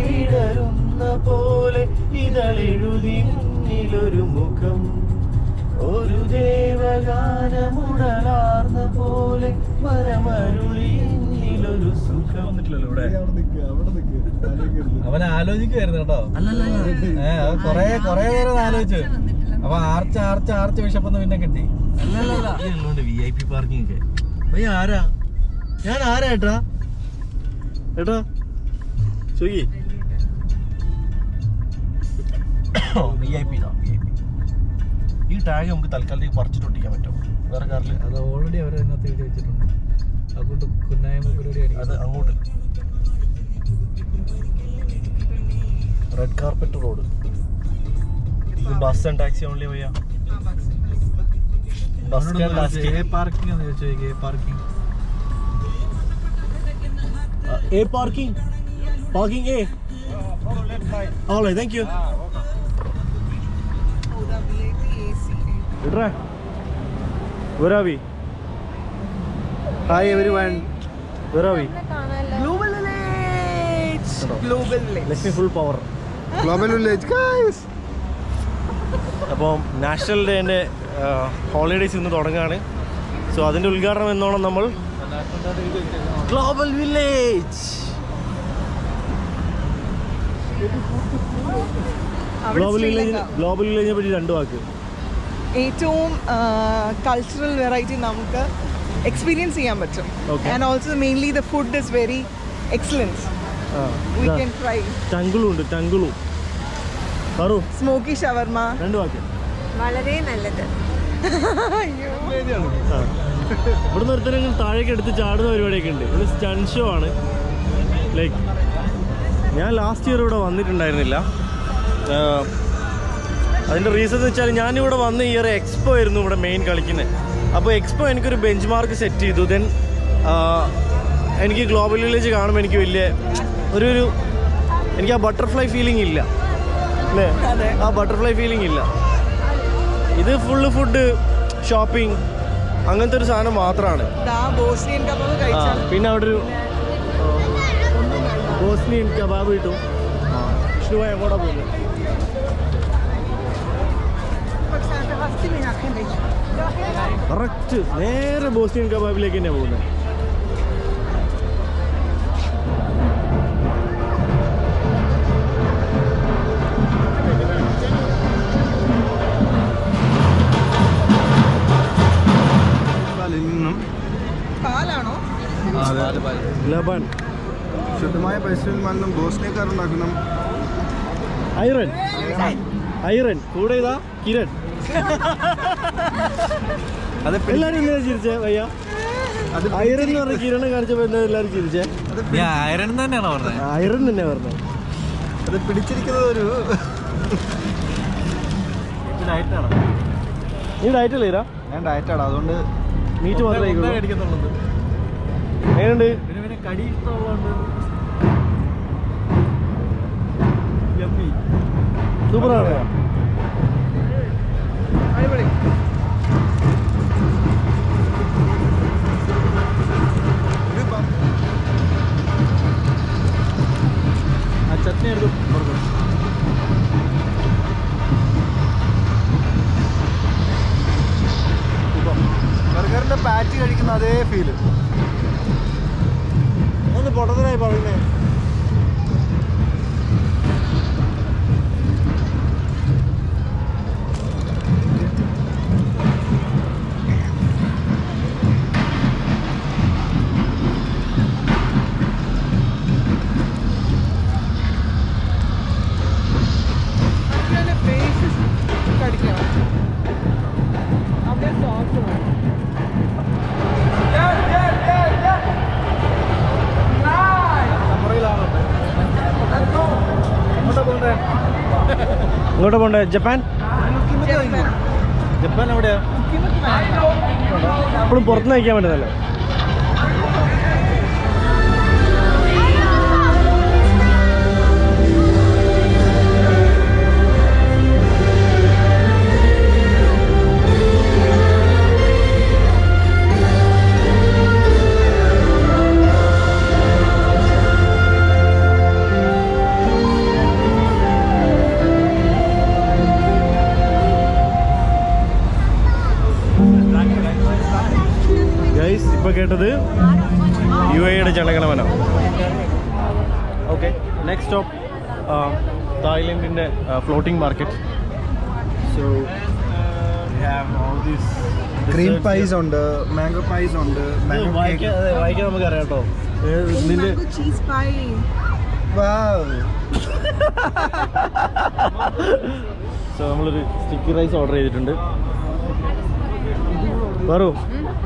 വിടരുന്ന പോലെ ഇതളെഴുതിന്നിലൊരു മുഖം ഒരു ദേവഗാനമുടലാർന്ന പോലെ മനമരുളിന്നിലൊരു സുഖം. അവൻ ആലോചിക്കുവായിരുന്നു കേട്ടോ. കൊറേ നേരം ആലോചിച്ചു. അപ്പൊ ആർച്ച് വിശപ്പൊന്ന് പിന്നെ കിട്ടി. VIP പാർക്കിംഗ് ഒക്കെ. ആരാ ഞാൻ ആരാ ഏട്ടാ ചോയ്ക്ക്. VIP ഈ ടാഗ് നമുക്ക് തൽക്കാലത്തേക്ക് പറിച്ചിട്ടൊട്ടിക്കാൻ പറ്റും വേറെ കാറിൽ. അത് ഓൾറെഡി അവർ അതിനകത്ത് എഴുതി വെച്ചിട്ടുണ്ട്. അതുകൊണ്ട് കുന്നായ്മ പരിപാടി അത് അങ്ങോട്ട് റെഡ് കാർപ്പറ്റ് റോഡ്. ഇത് ബസ് ആൻഡ് ടാക്സി ഓൺലി വയ്യ. പാർക്കിംഗ് എന്ന് ചോദിച്ചു. Parking A. All right, thank you. Where are we? Hi everyone. Where are we? Global Village. Let me full power. Global Village, guys. അപ്പോൾ national ഡേൻ്റെ holidays ഇന്ന് തുടങ്ങുകയാണ്. So അതിൻ്റെ ഉദ്ഘാടനം എന്നോണം നമ്മൾ ഗ്ലോബൽ വില്ലേജ്. ഗ്ലോബൽ വില്ലേജിനെ പറ്റി 2 വാക്ക്. ഏറ്റവും കൾച്ചറൽ വെറൈറ്റി നമുക്ക് എക്സ്പീരിയൻസ് ചെയ്യാൻ പറ്റും. And also mainly the food is very excellent. We can try. ടങ്കുളും സ്മോക്കി ഷവർമ. 2 വാക്ക്. വളരെ നല്ലത്. ഇവിടുന്ന് ഒരുത്തരെങ്കിലും താഴേക്ക് എടുത്ത് ചാടുന്ന പരിപാടിയൊക്കെ ഉണ്ട്. ഇത് സ്റ്റണ്ട് ഷോ ആണ്. ലൈക്ക് ഞാൻ ലാസ്റ്റ് ഇയർ ഇവിടെ വന്നിട്ടുണ്ടായിരുന്നില്ല. അതിൻ്റെ റീസൺ എന്ന് വെച്ചാൽ ഞാനിവിടെ വന്ന ഇയർ എക്സ്പോ ആയിരുന്നു ഇവിടെ മെയിൻ കളിക്കുന്നത്. അപ്പോൾ എക്സ്പോ എനിക്കൊരു ബെഞ്ച് മാർക്ക് സെറ്റ് ചെയ്തു. ദെൻ എനിക്ക് ഗ്ലോബൽ വില്ലേജ് കാണുമ്പോൾ എനിക്ക് വലിയ ഒരു എനിക്ക് ആ ബട്ടർഫ്ലൈ ഫീലിംഗ് ഇല്ല അല്ലേ? ആ ബട്ടർഫ്ലൈ ഫീലിംഗ് ഇല്ല. ഇത് ഫുള്ള് ഫുഡ്, ഷോപ്പിംഗ്, അങ്ങനത്തെ ഒരു സാധനം മാത്രമാണ്. പിന്നെ അവിടെ ഒരു ബോസ്നിയൻ കബാബ് കിട്ടും. വിഷ്ണുവായി എങ്ങോട്ടാ പോകുന്നത്? കറക്റ്റ് നേരെ ബോസ്നിയൻ കബാബിലേക്ക് തന്നെയാണ് പോകുന്നത്. ലബൻ ശുദ്ധമായ പരിസ്ഥിതിയിൽ നിന്നും ബോസ്നിയക്കാരുണ്ടാക്കുന്ന ഐറൻ കൂടെ ഇതാ കിരൺ. എല്ലാരും ഇന്നലെ ചിരിച്ചേ വയ്യ. ഐറൻ എന്ന് പറഞ്ഞ കിരണ് കാണിച്ചപ്പോ എന്താ എല്ലാരും ചിരിച്ചേ? ഐറൺ തന്നെയാണോ പറഞ്ഞത്? ഐറൻ തന്നെ പറഞ്ഞത്. അത് പിടിച്ചിരിക്കുന്നത് ഒരു ഡയറ്റാണോ? നീ ഡയറ്റ് അല്ലേ? ഞാൻ ഡയറ്റാണ്, അതുകൊണ്ട് മീറ്റ് മാത്രമേ അടിക്കത്തുള്ളത്. എങ്ങനെയുണ്ട്? പിന്നെ കടി ഇഷ്ടമുള്ളതുകൊണ്ട് സൂപ്പറാണ്. ആ ചട്നി എടുത്ത് ബർഗറിന്റെ പാറ്റി കഴിക്കുന്ന അതേ ഫീല്. ഒന്ന് പൊട്ടത്തിനായി പറയുന്നേ. ഇങ്ങോട്ട് പോണ്ടേ? ജപ്പാൻ എവിടെയാ? എപ്പോഴും പുറത്തുനിന്ന് കഴിക്കാൻ പറ്റുന്നല്ലോ. കേട്ടത് UAE Jana Gana Mana. Okay, next stop തായ്ലൻഡിൻ്റെ floating market. So cream pies ഉണ്ട്, മാംഗോ പൈസ് ഉണ്ട്, വായിക്കാൻ നമുക്കറിയാം കേട്ടോ. ഇതിൻ്റെ cheese pie. സോ നമ്മളൊരു സ്റ്റിക്കി റൈസ് ഓർഡർ ചെയ്തിട്ടുണ്ട്. പറൂ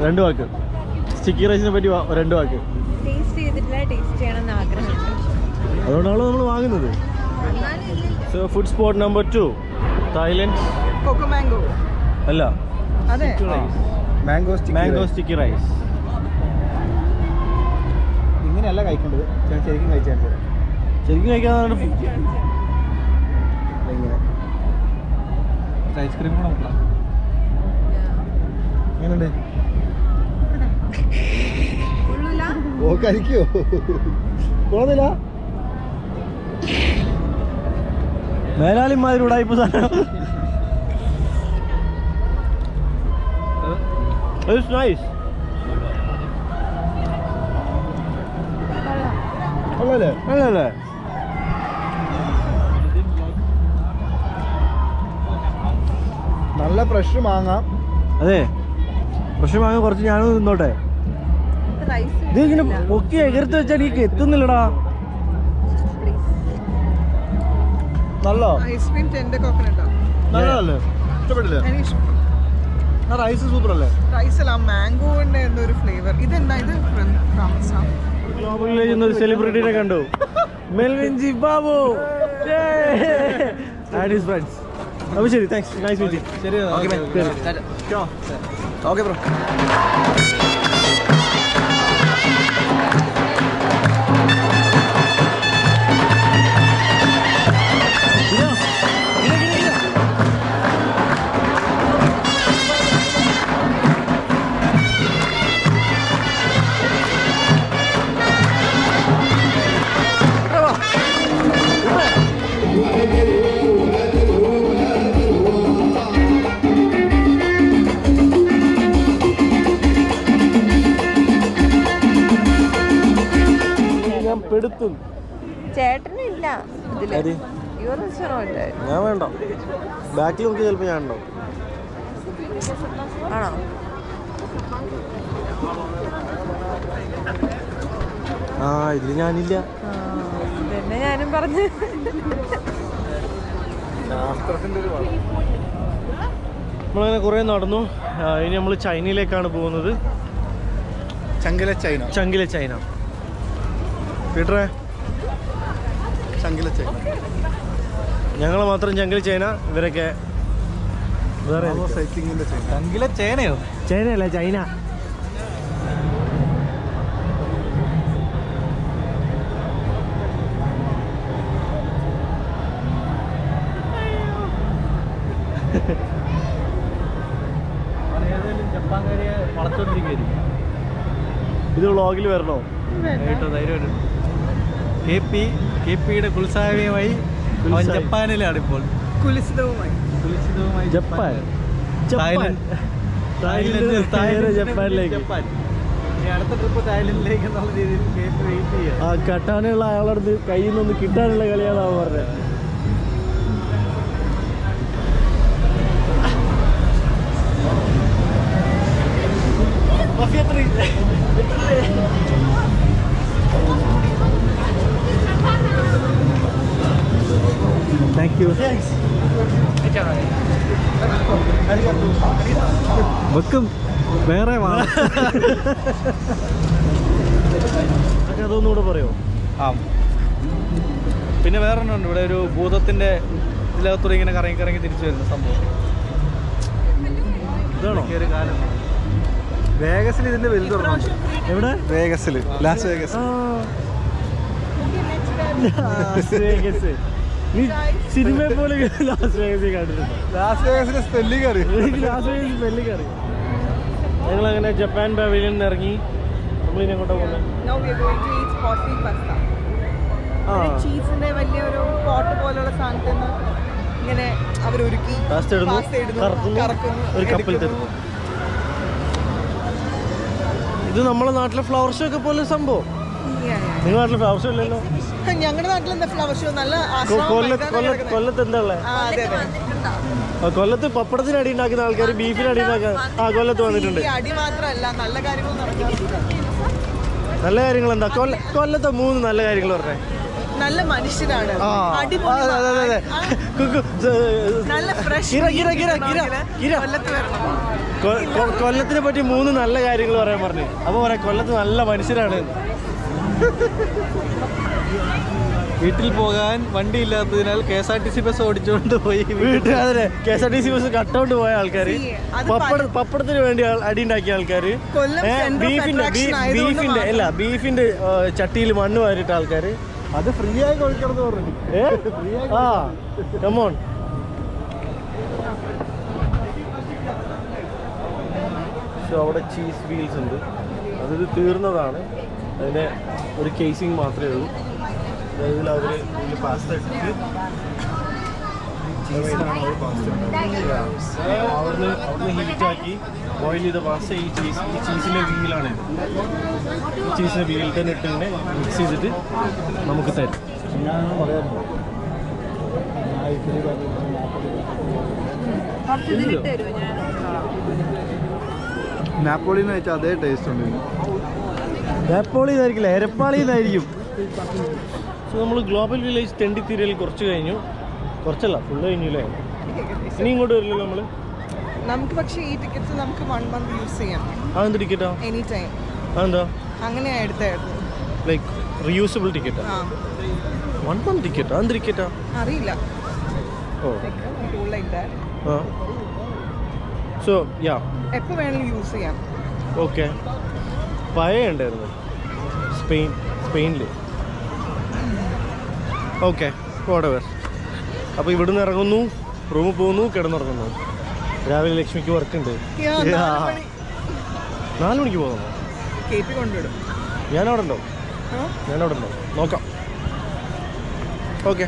2 വാക്ക്. സ്റ്റിക്കി റൈസിനെ പറ്റി 2 വാക്ക്. ടേസ്റ്റ് ചെയ്തിട്ടില്ല, ടേസ്റ്റ് ചെയ്യണമെന്ന് ആഗ്രഹമുണ്ട്. അതുകൊണ്ടാണല്ലോ നമ്മൾ വാങ്ങുന്നത്. So food spot number 2 Thailand. Coco mango. അല്ല, അതെ. Mango sticky rice. ഇങ്ങനെയല്ല കഴിക്കേണ്ടത്, ഞാൻ ശരിക്കും കഴിച്ചാൽ ശരിക്കും കഴിക്കാതെ ഇങ്ങനെ ഐസ്ക്രീം കൂടെ നോക്കാം. എങ്ങനെയുണ്ട്? ഓ കഴിക്കോ? തോന്നില്ല. മേലാളിമാര് ഉടായിപ്പ് സാധനം. It's nice. കൊള്ളാല്ലേ? അല്ലല്ലേ? നല്ല ഫ്രഷ് മാങ്ങ. അതെ, പക്ഷെ വാങ്ങാൻ കുറച്ച് ഞാനും നിന്നോട്ടെ. ഇത് ഇങ്ങനെ പൊക്കി എകർത്ത് വെച്ചാൽ എനിക്ക് എത്തുന്നില്ലടാ. നല്ല ഐസ്ക്രീം ടെൻഡർ കോക്കനട്ടാ. നല്ലതല്ലേ? ഇഷ്ടപ്പെട്ടില്ലേ? ആ റൈസ് സൂപ്പർ അല്ലേ? റൈസ് അല്ല, മാംഗോന്റെ എന്തോ ഒരു ഫ്ലേവർ. ഇതെന്താ ഇത്? ഗ്ലോബൽ വില്ലേജ് എന്നൊരു സെലിബ്രിറ്റിനെ കണ്ടു. Melvin G Babu and his friends. അപ്പോൾ ശരി, താങ്ക്സ്, നൈസ് മീറ്റിംഗ്. ശരി, ഓക്കെ ബ്രോ. പെടുത്തും. ചേട്ടനില്ല ഇതില്. ആര്? യുവറോണ്ട്. ഞാൻ വേണ്ട, ബാക്കിൽ നോക്കി ചിലപ്പോൾ ഞാൻ ഉണ്ടാവും. ആണോ? ആ, ഇതിൽ ഞാനില്ല. പിന്നെ ഞാനും പറഞ്ഞു. നമ്മളങ്ങനെ കുറേ നടന്നു. ഇനി നമ്മൾ ചൈനയിലേക്കാണ് പോകുന്നത്. ചങ്കിലെ ചൈന. പീറ്ററെ, ചങ്കിലെ ചൈന. ഞങ്ങൾ മാത്രം ചങ്കിലെ ചൈന, ഇവരൊക്കെ വേറെ. സൈക്ലിങ്ങിന്റെ ചൈന. ചങ്കിലെ ചൈനയോ? ചൈനയല്ല, ചൈന. ജപ്പാൻകാരിയെ വളച്ചോണ്ടിരിക്കുകയായിരിക്കും. ഇത് വ്ളോഗിൽ വരണോ? KPയുടെ കുൽസാവിയുമായി അവൻ ജപ്പാനിലാണ് ഇപ്പോൾ. കുലിസിതവുമായി ജപ്പാൻ. ജപ്പാനിലേക്ക്. ഇനി അടുത്ത ട്രിപ്പ് തായ്ലൻഡിലേക്ക് എന്നുള്ള രീതിയിൽ KP വെയിറ്റ് ചെയ്യാം. ആ കട്ടാനുള്ള അയാളടുത്ത് കയ്യിൽ നിന്നൊന്ന് കിട്ടാനുള്ള കളിയാണെന്ന് പറഞ്ഞത്. Thank you. വെക്കും വേറെ അതൊന്നുകൂടെ പറയോ? ആ, പിന്നെ വേറെ ഒന്നുണ്ട്. ഇവിടെ ഒരു ഭൂതത്തിന്റെ ഇതിനകത്തൂടെ ഇങ്ങനെ കറങ്ങി തിരിച്ചു വരുന്ന സംഭവം. ഇതാണോ? ഒരു കാലം വേഗസിൽ ഇതിന്റെ വലുത് തുറന്നു. എവിടെ? വേഗസിൽ, ലാസ് വേഗസ്. നീ സിനിമയെ പോലെ ലാസ് വേഗസിൽ കണ്ടിട്ടുണ്ട്. ലാസ് വേഗസിന്റെ സ്പെല്ലിംഗ് അറിയാം. എനിക്ക് ലാസ് വേഗസ് സ്പെല്ലിംഗ് അറിയാം. ഞങ്ങളങ്ങനെ ജപ്പാൻ പവലിയനിൽ ഇറങ്ങി. നമ്മളിനി എങ്ങോട്ടാ പോകുന്നത്? Now we are going to eat hot wheat pasta. ചീസിന്റെ വലിയൊരു പോട്ട് പോലുള്ള സാധനത്തിൽ നിന്ന് ഇങ്ങനെ അവരൊരുക്കി പാസ്ത ഇടുന്നു, കറക്കുന്നു, കറക്കുന്നു, ഒരു കപ്പിൽ എടുക്കുന്നു. തരുന്നു. ഇത് ഇത് നമ്മളെ നാട്ടിലെ ഫ്ലവർ ഷോ ഒക്കെ പോലെ സംഭവം. നിങ്ങളുടെ നാട്ടിലെ ഫ്ലവർ ഷോ ഇല്ലല്ലോ. ഞങ്ങളുടെ നാട്ടിൽ എന്താ ഫ്ലവർ ഷോ? നല്ല കൊല്ലത്ത് എന്താ ഉള്ളത്? കൊല്ലത്ത് പപ്പടത്തിന് അടി ഉണ്ടാക്കുന്ന ആൾക്കാർ, ബീഫിന് അടി ഉണ്ടാക്കാൻ കൊല്ലത്ത് വന്നിട്ടുണ്ട്. അടി മാത്രമല്ല, നല്ല കാര്യങ്ങൾ നല്ല കാര്യങ്ങൾ എന്താ? കൊല്ലത്തെ 3 നല്ല കാര്യങ്ങൾ പറഞ്ഞേ. നല്ല മനുഷ്യരാണ്, നല്ല ഫ്രഷ്. കൊല്ലത്തിനെ പറ്റി 3 നല്ല കാര്യങ്ങൾ പറയാൻ പറഞ്ഞു. അപ്പൊ പറയാം കൊല്ലത്ത് നല്ല മനുഷ്യരാണ്. വീട്ടിൽ പോകാൻ വണ്ടി ഇല്ലാത്തതിനാൽ KSRTC ബസ് ഓടിച്ചുകൊണ്ട് പോയി. അതെ, KSRTC ബസ് കട്ടോണ്ട് പോയ ആൾക്കാർ, പപ്പടത്തിന് വേണ്ടി അടി ഉണ്ടാക്കിയ ആൾക്കാർ, ബീഫിന്റെ ചട്ടിയിൽ മണ്ണ് വാരിട്ട ആൾക്കാർ, അത് ഫ്രീ ആയി കഴിക്കണമെന്ന് പറഞ്ഞു. കമോൺ. അവിടെ ചീസ് വീൽസ് ഉണ്ട്, അതിത് തീർന്നതാണ്. അതിൻ്റെ ഒരു കേസിങ് മാത്രമേ ഉള്ളൂ. ഇതിൽ അവർ പാസ്ത ഇട്ടിട്ട് അവിടുന്ന് ഹീറ്റാക്കി ബോയിൽ ചെയ്ത പാസ്ത ഈ ചീസിൻ്റെ വീലാണ്. ഈ ചീസിൻ്റെ വീലിൽ തന്നെ ഇട്ട് മിക്സ് ചെയ്തിട്ട് നമുക്ക് തരും. നാപ്പോളി എന്ന് വെച്ചാൽ അതേ ടേസ്റ്റ് ഉണ്ട്. നാപ്പോളി എന്നായിരിക്കില്ല, എരപ്പാളി എന്നായിരിക്കും. സോ നമ്മൾ ഗ്ലോബൽ വില്ലേജ് തെണ്ടിത്തിരയിൽ കുറച്ച് കഴിഞ്ഞു. കുറച്ചല്ല, ഫുള്ള് കഴിഞ്ഞു അല്ലേ? ഇനി ഇങ്ങോട്ട് വരില്ലല്ലോ നമ്മൾ. നമുക്ക് പക്ഷേ ഈ ടിക്കറ്റ് നമുക്ക് 1 month യൂസ് ചെയ്യാം. അതെന്ത് ടിക്കറ്റാ? Any time. അതെന്താ? അങ്ങനെയാണ് എടുത്തായിരുന്നു. ലൈക്ക് റീയൂസബിൾ ടിക്കറ്റാ? 1 month ടിക്കറ്റ്? അതെന്ത് ടിക്കറ്റാ? അറിയില്ല. ഓ സോ യാ, എപ്പോൾ വേണമെങ്കിലും യൂസ് ചെയ്യാം. ഓക്കെ. പഴയ ഉണ്ടായിരുന്നു സ്പെയിനിൽ. Okay, whatever. അപ്പോൾ ഇവിടുന്ന് ഇറങ്ങുന്നു, റൂമിൽ പോകുന്നു, കിടന്നുറങ്ങുന്നു. രാവിലെ ലക്ഷ്മിക്ക് വർക്ക് ഉണ്ട്. 4 മണിക്ക് പോകുന്നു. കൊണ്ടുവിടും. ഞാനവിടെ ഉണ്ടോ? നോക്കാം. ഓക്കെ.